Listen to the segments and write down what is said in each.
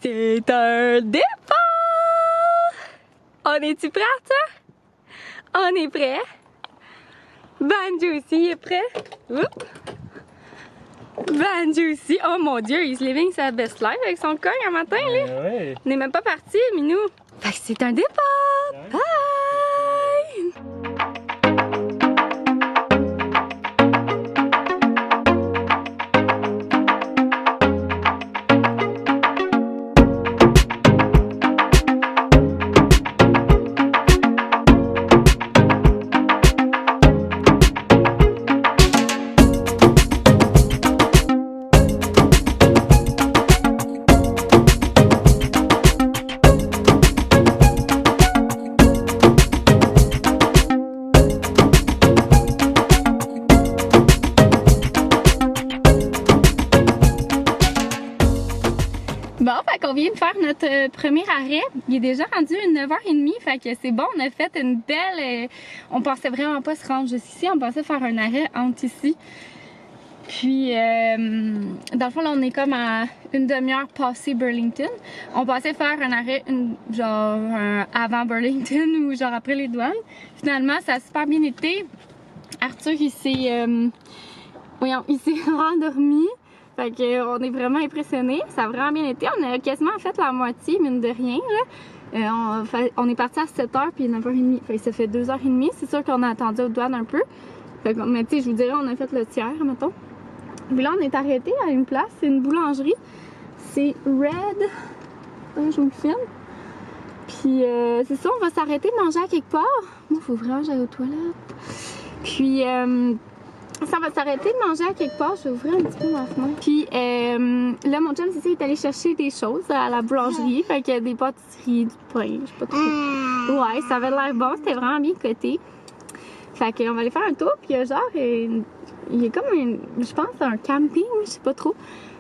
C'est un départ! On est-tu prêt, ça? On est prêt? Banjo aussi est prêt? Oups. Banjo aussi. Oh mon Dieu, il se living sa best life avec son coin un matin, là. Ouais. On n'est même pas parti, Minou. Fait que c'est un départ! Bye! Bon, fait qu'on vient de faire notre premier arrêt. Il est déjà rendu 9h30, fait que c'est bon. On a fait une belle... on pensait vraiment pas se rendre jusqu'ici. On pensait faire un arrêt entre ici. Puis, dans le fond, là, on est comme à une demi-heure passé Burlington. On pensait faire un arrêt, avant Burlington ou genre après les douanes. Finalement, ça a super bien été. Arthur, il s'est rendormi. Fait qu'on est vraiment impressionnés. Ça a vraiment bien été. On a quasiment fait la moitié, mine de rien, là. On est parti à 7h puis 9h30. Fait que ça fait 2h30. C'est sûr qu'on a attendu aux douanes un peu. Fait que, mais tu sais, je vous dirais, on a fait le tiers, mettons. Puis là, on est arrêté à une place. C'est une boulangerie. C'est Red. Je vous le filme. Puis c'est ça, on va s'arrêter manger à quelque part. Moi, il faut vraiment que j'aille aux toilettes. Puis... ça va s'arrêter de manger à quelque part. Je vais ouvrir un petit peu ma fenêtre. Puis là, mon chum, c'est ça, il est allé chercher des choses à la boulangerie. Fait qu'il y a des pâtisseries, du pain, je sais pas trop. Ouais, ça avait l'air bon. C'était vraiment bien coté. Fait qu'on va aller faire un tour. Puis genre, il y a comme je pense, un camping, je sais pas trop.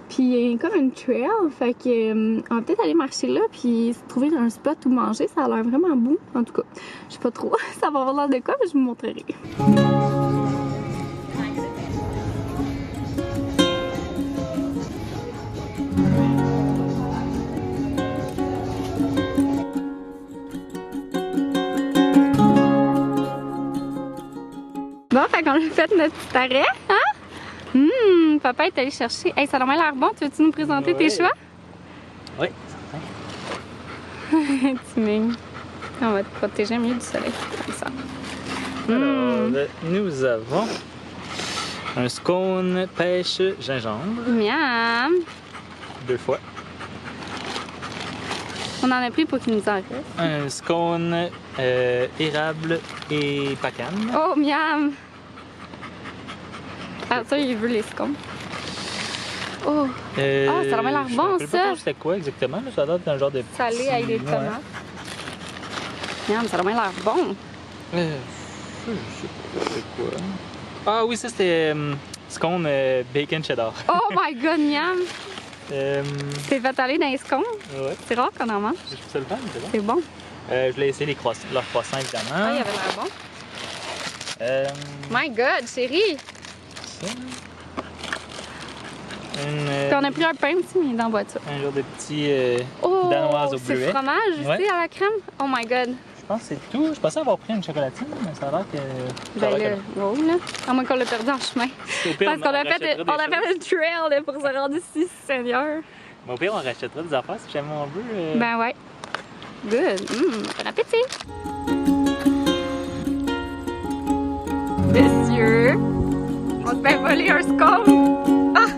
Puis il y a comme une trail. Fait que on va peut-être aller marcher là. Puis trouver un spot où manger. Ça a l'air vraiment beau. En tout cas, je sais pas trop. Ça va avoir l'air de quoi, mais je vous montrerai. Bon, fait qu'on a fait notre petit arrêt, hein? Papa est allé chercher. Hey, ça a vraiment l'air bon. Tu veux-tu nous présenter tes choix? Oui, Tu mignes. On va te protéger mieux du soleil, comme ça. Alors, nous avons un scone pêche gingembre. Miam! 2 fois. On en a pris pour qu'il nous en reste. Un scone érable et pacane. Oh, miam! Ah, ça, il veut les scones. Oh! Ça a vraiment l'air bon, ça! Je sais pas c'était quoi exactement, ça a l'air d'un genre de petit... Salé avec des tomates. Miam, ça a vraiment l'air bon! Je sais pas c'est quoi. Ah oui, ça c'était scone bacon cheddar. Oh my god, miam! C'est fait aller dans les scones? Ouais. C'est rare qu'on en mange. Je trouve ça le fun, c'est bon. C'est bon. Je voulais essayer leurs croissants, évidemment. Ah, il avait l'air bon. My god, chérie! Ça. Puis on a pris un pain aussi, mais dans la voiture. Un genre de petit danoise au bleuet. C'est fromage aussi à la crème? Oh my god! Je pense que c'est tout. Je pensais avoir pris une chocolatine, mais ça a l'air que... Ben là, wow, là. À moins qu'on l'a perdu en chemin. Au pire, Parce qu'on a fait le trail là, pour se rendre ici, Seigneur. Mais au pire, on rachètera des affaires si jamais on veut. Ben ouais. Good. Bon appétit! Monsieur, on se fait voler un scone! Ah!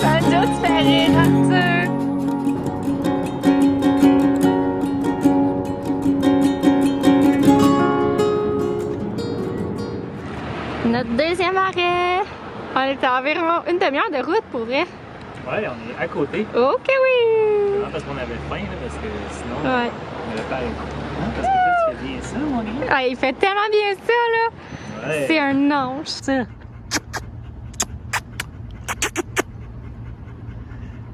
Banjo, tu fais rire, Arthur! Notre deuxième arrêt! On est à environ une demi-heure de route pour vrai. Ouais, on est à côté. Ok, oui! Vraiment parce qu'on avait faim, là, parce que sinon, Ouais. on avait pas arrêté. Parce que toi, tu fais bien ça, mon gars. Ah, il fait tellement bien ça, là! Ouais. C'est un ange. Ça.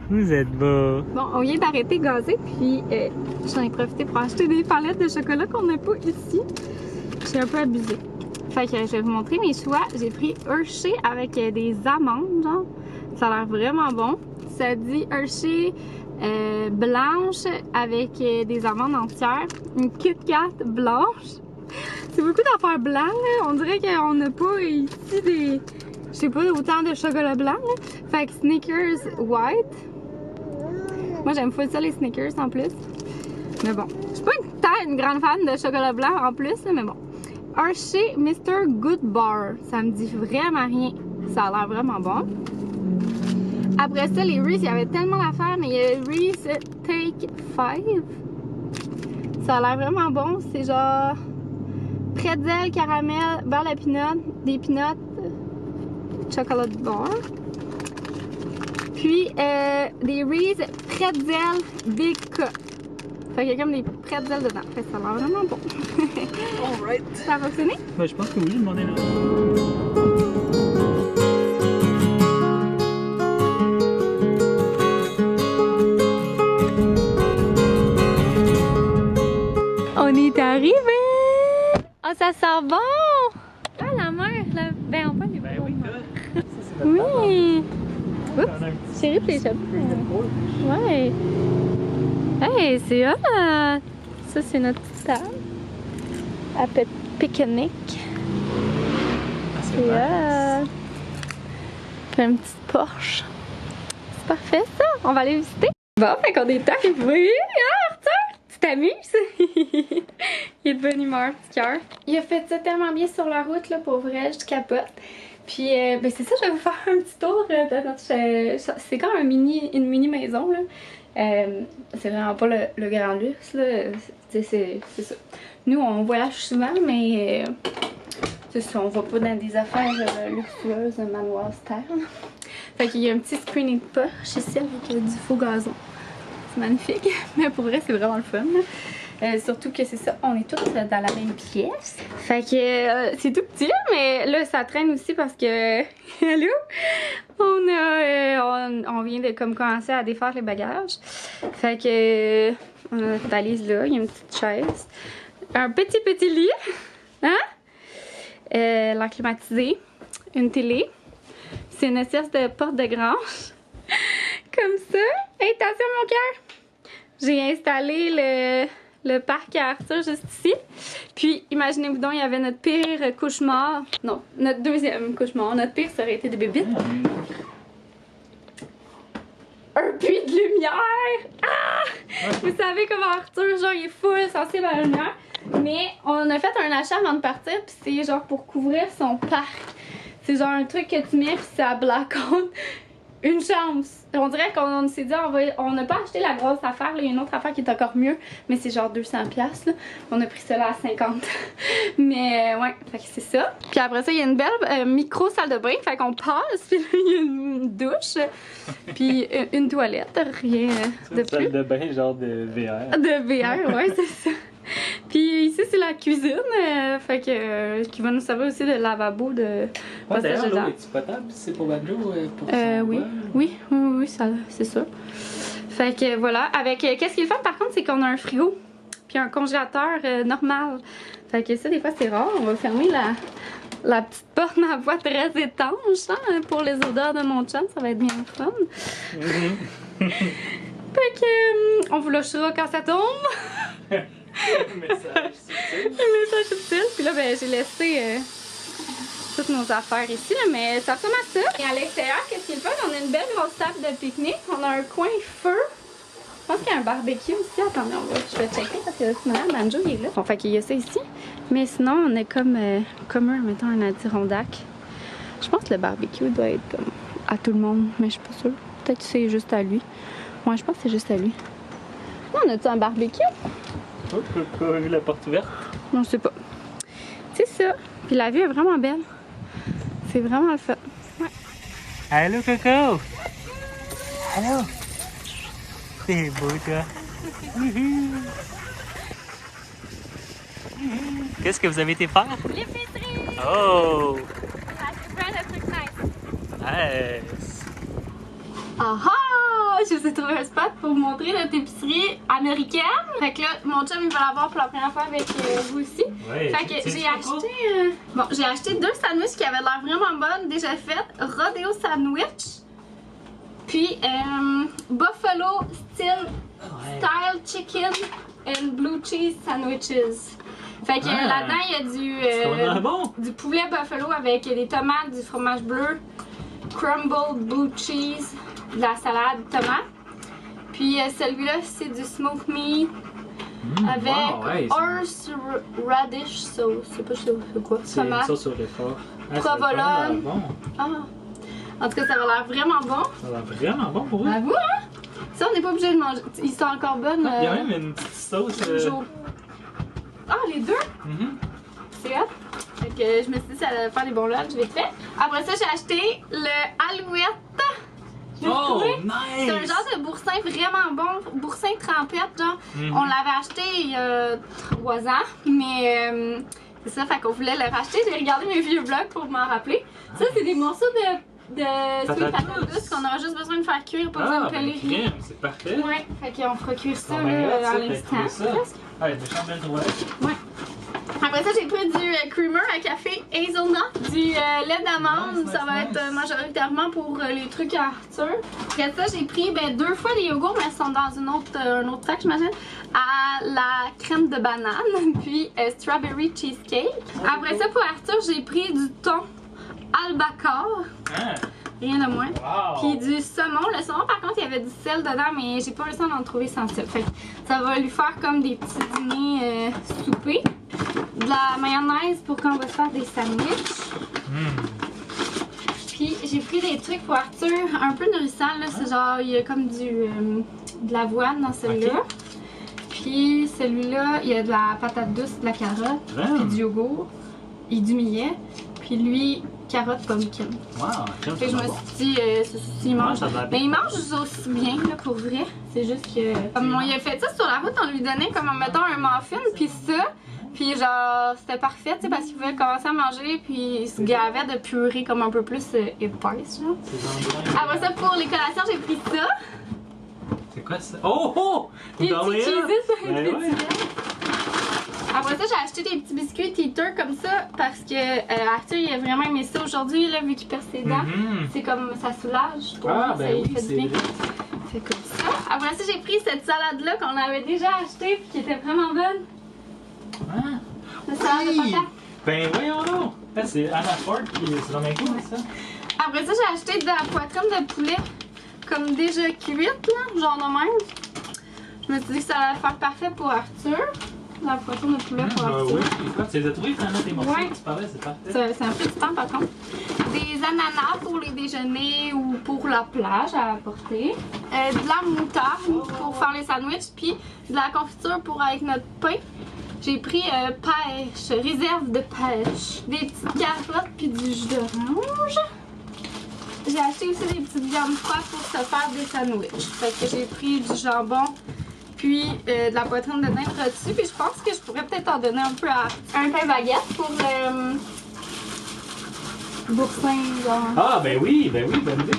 Vous êtes beau. Bon, on vient d'arrêter de gazer, puis j'en ai profité pour acheter des palettes de chocolat qu'on n'a pas ici. J'ai un peu abusé. Fait que je vais vous montrer mes choix. J'ai pris Hershey avec des amandes, genre. Ça a l'air vraiment bon. Ça dit Hershey blanche avec des amandes entières. Une Kit Kat blanche. C'est beaucoup d'affaires blancs, là. On dirait qu'on n'a pas ici des... Je sais pas, autant de chocolat blanc, là. Fait que Snickers white. Moi, j'aime full ça, les Snickers, en plus. Mais bon, je suis pas une grande fan de chocolat blanc, en plus, là, mais bon. Hershey Mr. Good Bar. Ça me dit vraiment rien. Ça a l'air vraiment bon. Après ça, les Reese, il y avait tellement d'affaires, mais il y a Reese Take 5. Ça a l'air vraiment bon. C'est genre pretzel, caramel, beurre à peanut, des peanuts, chocolat bar. Puis des Reese pretzel big cup. Fait qu'il y a comme des pretzels dedans. Fait que ça a l'air vraiment bon. Alright. Ça a fonctionné? Ben, je pense que oui, je demandais là. On est arrivé! Oh, ça sent bon! Ah, la mer! La... Ben, on peut aller voir. Ben oui, ça, c'est notre Oui! On a Oups! un petit Chérie, puis les chapeaux. Ouais! Hey, c'est hot! Ça, c'est notre petite table. À pique-nique. c'est C'est vrai. hot! Puis une petite Porsche. C'est parfait, ça! On va aller visiter. Bon, fait qu'on est arrivé! Ah, Arthur! Tu t'amuses? Il est de bonne humeur, petit cœur. Il a fait ça tellement bien sur la route, là, pour vrai, je capote. Puis, ben c'est ça, je vais vous faire un petit tour de notre... C'est comme une mini maison, là. C'est vraiment pas le grand luxe, là. C'est ça. Nous, on voyage souvent, mais... c'est ça, on va pas dans des affaires luxueuses, manoises, terre. Fait qu'il y a un petit screening de poche ici avec du faux gazon. C'est magnifique, mais pour vrai, c'est vraiment le fun. Surtout que c'est ça, on est tous dans la même pièce. Fait que c'est tout petit, mais là, ça traîne aussi parce que... Allô? On vient de comme commencer à défaire les bagages. Fait que... on a notre valise là, il y a une petite chaise. Un petit lit. Hein? L'air climatisé. Une télé. C'est une espèce de porte de grange. Comme ça. Hey, attention mon cœur! J'ai installé le parc à Arthur juste ici. Puis, imaginez-vous donc, il y avait notre pire cauchemar. Non, notre deuxième cauchemar. Notre pire, ça aurait été des bébites. Un puits de lumière! Ah! Vous savez comment Arthur, genre, il est full sensible à la lumière. Mais on a fait un achat avant de partir, puis c'est genre pour couvrir son parc. C'est genre un truc que tu mets, puis ça blackout. Une chance. On dirait qu'on s'est dit, on n'a pas acheté la grosse affaire, là. Il y a une autre affaire qui est encore mieux, mais c'est genre 200$, là. On a pris cela à 50$. Mais ouais, fait que c'est ça. Puis après ça, il y a une belle micro salle de bain, fait qu'on passe, puis là, il y a une douche, puis une toilette, rien de plus. Salle de bain, genre de VR. De VR, ouais, c'est ça. Puis ici, c'est la cuisine, fait que qui va nous servir aussi de lavabo de passage de dents. Est-tu potable? C'est pour Banjo? Oui, ça, c'est sûr. Fait que voilà, avec qu'est-ce qui est le fun par contre, c'est qu'on a un frigo puis un congélateur normal. Fait que ça, des fois, c'est rare. On va fermer la petite porte à voix très étanche, hein, pour les odeurs de mon chum, ça va être bien fun. Fait que on vous lâchera quand ça tombe. Message subtil. Un message subtil. Puis là, ben, j'ai laissé toutes nos affaires ici, là, mais ça ressemble à ça. Et à l'extérieur, qu'est-ce qu'il est le fun? On a une belle grosse table de pique-nique. On a un coin feu. Je pense qu'il y a un barbecue aussi. Attendez, je vais checker parce que sinon, Banjo, il est là. Bon, fait qu'il y a ça ici. Mais sinon, on a comme un, mettons, un Adirondack. Je pense que le barbecue doit être comme à tout le monde, mais je suis pas sûre. Peut-être que c'est juste à lui. Ouais, je pense que c'est juste à lui. Là, on a-tu un barbecue? Oh, tu peux pas vu la porte ouverte? Non, je sais pas. C'est ça. Puis la vue est vraiment belle. C'est vraiment le fun. Ouais. Allô, Coco! Allô! C'est beau, toi! Qu'est-ce que vous avez été faire? L'épicerie! Oh! C'est plein de trucs nice. Nice! Ah ah! je trouvé un spot pour vous montrer notre épicerie américaine. Fait que là, mon chum il va l'avoir pour la première fois avec vous aussi. Ouais, fait que j'ai acheté bon, j'ai acheté 2 sandwichs qui avaient l'air vraiment bonnes, déjà faites. Rodeo sandwich. Puis Buffalo style chicken and blue cheese sandwiches. Fait que là-dedans, il y a du poulet buffalo avec des tomates, du fromage bleu, crumbled blue cheese, de la salade tomate. Puis celui-là, c'est du smoked meat avec horseradish sauce. Je sais pas c'est quoi. C'est une sauce au réfort. Provolone. Bon. Ah. En tout cas, ça a l'air vraiment bon. Ça a l'air vraiment bon pour vous. À vous, hein? Ça, on n'est pas obligé de manger. Ils sont encore bonnes. Il y a même une petite sauce. Ah, les deux? C'est hot. Fait que je me suis dit que ça allait faire des bons lunchs vite fait. Après ça, j'ai acheté le Alouette. Oh, nice! C'est un genre de boursin vraiment bon, boursin trempette, genre. On l'avait acheté il y a 3 ans, mais c'est ça, fait qu'on voulait le racheter. J'ai regardé mes vieux vlogs pour m'en rappeler. Ça, c'est des morceaux de sweet patate douce qu'on aura juste besoin de faire cuire, pas besoin de peler rien. C'est parfait. Ouais, fait qu'on fera cuire ça là, à l'instant. Ah, des chandelles de roulettes. Ouais. Après ça, j'ai pris du creamer à café hazelnut, du lait d'amande, ça va être majoritairement pour les trucs à Arthur. Après ça, j'ai pris 2 fois des yogourts, mais elles sont dans un autre sac, j'imagine, à la crème de banane, puis strawberry cheesecake. Après ça, pour Arthur, j'ai pris du thon albacore. Rien de moins. Wow. Puis du saumon. Le saumon, par contre, il y avait du sel dedans, mais j'ai pas réussi à en trouver sans sel. Fait que ça va lui faire comme des petits dîners soupés. De la mayonnaise pour quand on va se faire des sandwichs. Puis j'ai pris des trucs pour Arthur un peu nourrissants. Là, c'est genre, il y a comme de l'avoine dans celui-là. Puis celui-là, il y a de la patate douce, de la carotte, puis du yogourt et du millet. Puis lui, carotte pumpkin. Wow, fait que je me suis dit, il mange. Mais il mange aussi bien, là, pour vrai. C'est juste que. Comme on y a fait ça sur la route, on lui donnait comme, mettons, un muffin, puis ça. Puis genre, c'était parfait, tu sais, parce qu'il pouvait commencer à manger, puis il se gavait de purée comme un peu plus épaisse, genre. Après ça, pour les collations, j'ai pris ça. C'est quoi ça? Oh! Des petits cheeses, Après ça, j'ai acheté des petits biscuits teeter comme ça parce que Arthur il a vraiment aimé ça aujourd'hui, là, vu qu'il perd ses dents. C'est comme ça soulage. Ah, ben oui, fait du bien. Fait comme ça. Après ça, j'ai pris cette salade-là qu'on avait déjà achetée puis qui était vraiment bonne. La salade de patate. Ben voyons donc! C'est Anna Ford qui c'est dans mes goûts, ça. Après ça, j'ai acheté de la poitrine de poulet comme déjà cuite, là, genre de même. Je me suis dit que ça allait faire parfait pour Arthur. La poitrine de poulet pour Arthur. Oui, tu les as trouvés finalement tes morceaux? Ouais. Tu parlais, c'est parfait. C'est un peu de temps par contre. Des ananas pour les déjeuners ou pour la plage à apporter. De la moutarde pour faire les sandwichs. Puis de la confiture pour avec notre pain. J'ai pris pêche, réserve de pêche. Des petites carottes puis du jus d'orange. J'ai acheté aussi des petites viandes froides pour se faire des sandwichs. Fait que j'ai pris du jambon puis de la poitrine de dinde rôtie. Puis je pense que je pourrais peut-être en donner un peu à un pain baguette pour le boursin, genre. Ah, ben oui, bonne idée.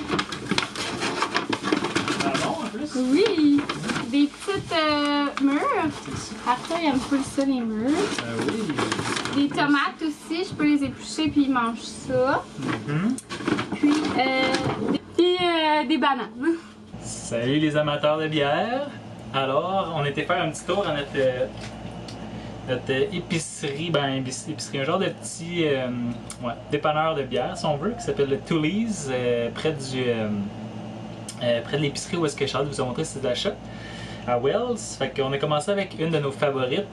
Ah bon, en plus? Oui! Des petites mûres. Arthur, il aime pas ça, les mûres. Oui. Des tomates aussi, je peux les éplucher puis il mange ça. Puis des bananes. Salut les amateurs de bière! Alors, on était faire un petit tour à notre épicerie, épicerie, un genre de petit dépanneur de bière, si on veut, qui s'appelle le Tully's, près de l'épicerie où est-ce que Charles vous a montré ses achats, à Wells. Fait qu'on a commencé avec une de nos favorites,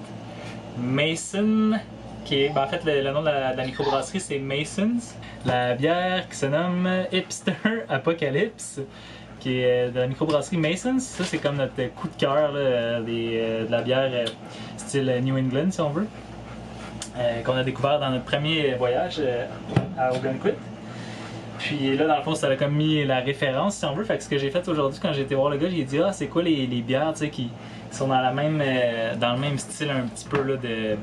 Mason, qui est, en fait, le nom de la microbrasserie, c'est Mason's. La bière qui se nomme Hipster Apocalypse, qui est de la microbrasserie Mason's. Ça, c'est comme notre coup de cœur de la bière style New England, si on veut, qu'on a découvert dans notre premier voyage à Ogunquit. Puis là, dans le fond, ça a comme mis la référence, si on veut. Fait que ce que j'ai fait aujourd'hui, quand j'ai été voir le gars, j'ai dit, c'est quoi les bières, tu sais, qui sont dans le même style un petit peu là, de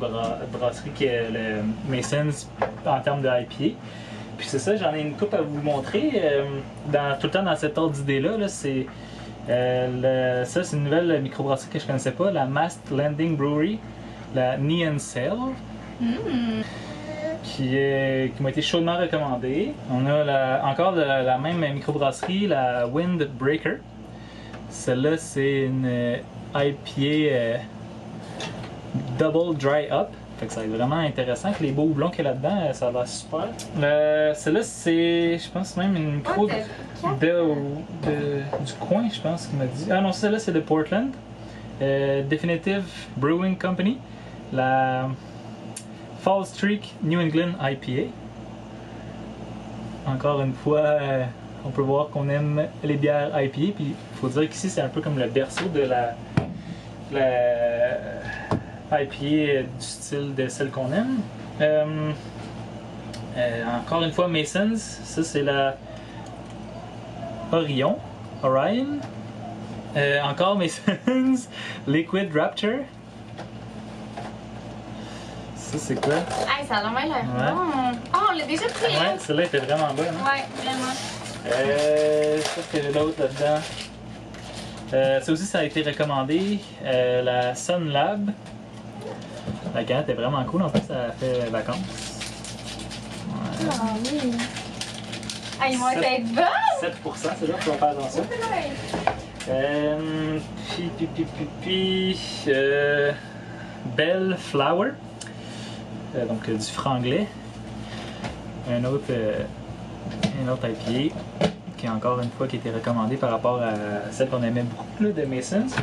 brasserie que le Mason's en termes de IPA. Puis c'est ça, j'en ai une coupe à vous montrer. Tout le temps dans cet ordre d'idée-là, c'est Ça, c'est une nouvelle microbrasserie que je connaissais pas, la Mast Landing Brewery, la Neon Sail, qui m'a été chaudement recommandée. On a encore la même microbrasserie, la Windbreaker. Celle-là, c'est une IPA Double Dry Up. Fait que ça va être vraiment intéressant. Avec les beaux houblons qu'il y a là-dedans, ça a l'air super. Celle-là, c'est, je pense, même une micro du coin, je pense qu'il m'a dit. Ah non, celle-là, c'est de Portland. Definitive Brewing Company. La Fall Streak New England IPA. Encore une fois, on peut voir qu'on aime les bières IPA. Puis il faut dire qu'ici, c'est un peu comme le berceau de la IPA du style de celle qu'on aime. Encore une fois, Masons. Ça, c'est la Orion. Encore Masons. Liquid Rapture. Ça, c'est quoi? Hey, ça a l'air bon. Oh, on l'a déjà pris. Ouais, celle-là était vraiment bonne. Hein? Ouais, vraiment. Qu'est-ce qu'il y avait d'autre là-dedans? Ça aussi, ça a été recommandé. La Sun Lab. La canette est vraiment cool, en fait, ça fait vacances. Ouais. Ah oui. Ah, ils vont être bonnes! 7%, c'est là qu'il faut faire attention. Belle Flower. Donc du franglais. Un autre IPA qui encore une fois qui a été recommandé par rapport à celle qu'on aimait beaucoup là, de Masons.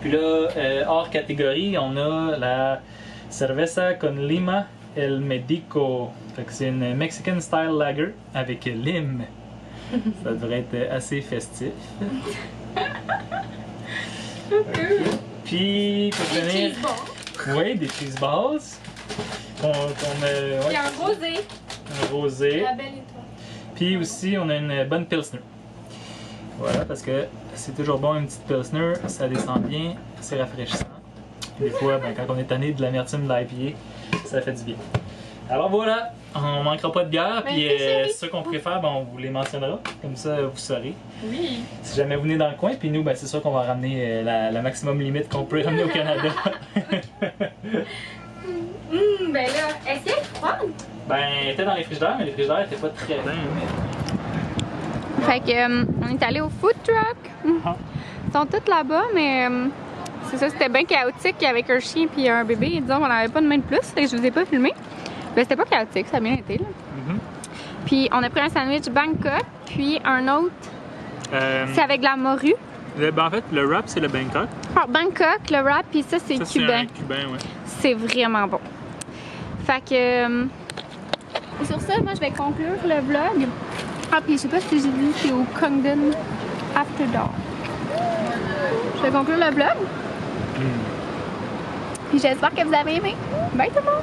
Puis là, hors catégorie, on a la Cerveza con Lima El Medico. Fait que c'est une Mexican Style Lager avec lime. Ça devrait être assez festif. Puis, pour finir. Oui, des cheese balls. Puis un rosé. Un rosé. La belle étoile. Puis aussi, on a une bonne Pilsner. Voilà, parce que c'est toujours bon une petite Pilsner, ça descend bien, c'est rafraîchissant. Des fois, ben, quand on est tanné de l'amertume de l'IPA, ça fait du bien. Alors voilà, on manquera pas de bière, puis ceux qu'on préfère, ben, on vous les mentionnera, comme ça vous saurez. Oui. Si jamais vous venez dans le coin, puis nous, ben, c'est sûr qu'on va ramener la maximum limite qu'on peut ramener au Canada. Ben là, est-ce qu'elle est froide? Ben, elle était dans les frigidaires, mais les frigidaires étaient pas très bien. Fait que on est allé au food truck. Ils sont tous là-bas, mais c'est ça, c'était bien chaotique avec un chien puis un bébé. Et disons, on n'avait pas de main de plus, fait que je vous ai pas filmé. Ben, c'était pas chaotique, ça a bien été là. Puis on a pris un sandwich Bangkok, puis un autre, c'est avec de la morue. Ben, en fait, le wrap, c'est le Bangkok. Ah, Bangkok, le wrap, puis ça, c'est cubain. C'est cubain, ouais. C'est vraiment bon. Fait que sur ça, moi, je vais conclure le vlog. Ah, puis je sais pas si j'ai dit, c'est au Congdon After Dark. Je vais conclure le vlog. Puis j'espère que vous avez aimé. Bye tout le monde!